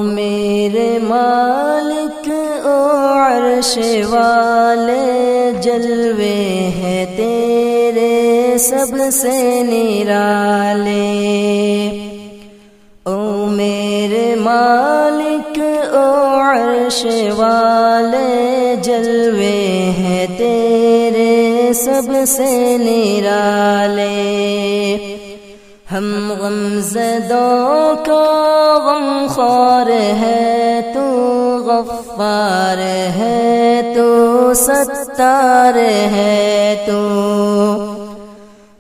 میرے مالک او عرش والے، جلوے ہیں تیرے سب سے نرالے۔ او میرے مالک او عرش والے، جلوے ہیں تیرے سب سے نرالے۔ ہم غمزدوں کا غمخوار ہے تو، غفار ہے تو، ستار ہے تو۔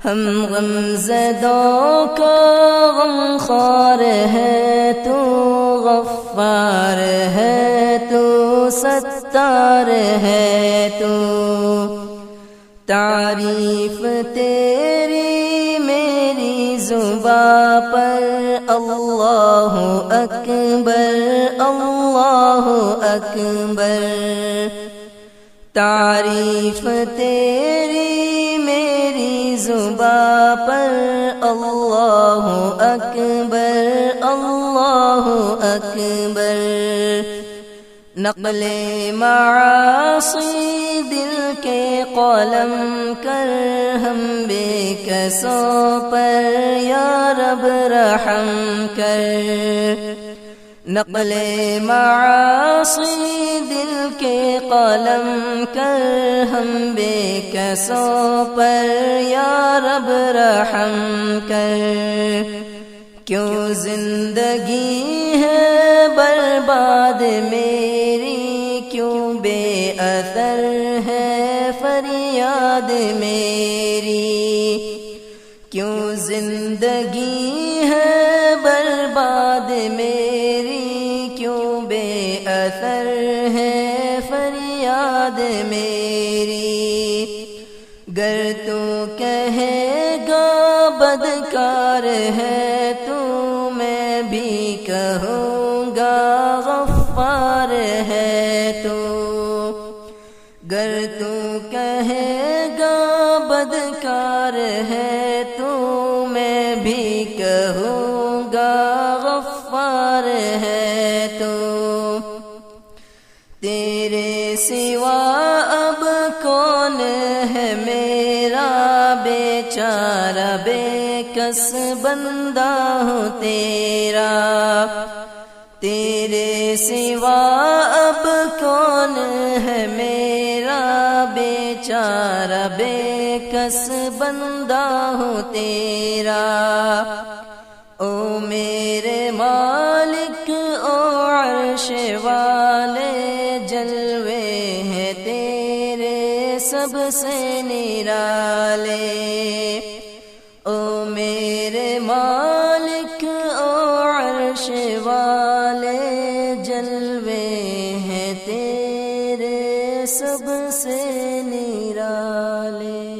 ہم غمزدوں کا غمخوار ہے تو، غفار ہے تو، ستار ہے تو۔ تعریف تیری میری زباں پر، اللہ اکبر اللہ اکبر۔ تعریف تیری میری زباں پر، اللہ اکبر اللہ اکبر۔ نقل معاصی دل کے قلم کر، ہم بے کسوں پر یا رب رحم کر۔ نقل معاصی دل کے قلم کر، ہم بے کسوں پر یا رب رحم کر۔ کیوں زندگی ہے برباد میری، کیوں بے اثر ہے فریاد میری۔ کیوں زندگی ہے برباد میری، کیوں بے اثر ہے فریاد میری۔ گر تو کہے گا بدکار ہے تو، میں بھی کہوں گا غفار ہے تو۔ گر تو کہے گا بدکار ہے تو، میں بھی کہوں گا غفار ہے تو۔ تیرے سوا اب کون ہے میرا، بیچارہ بے کس بندہ ہوں تیرا۔ تیرے سوا اب کون ہے میرا، بیچارہ بے کس بندہ ہوں تیرا۔ او میرے مالک او عرش والے، جلوے ہیں تیرے سب سے نرالے۔ او میرے مالک او عرش والے، جلوے ہیں تیرے سب سے نرالے۔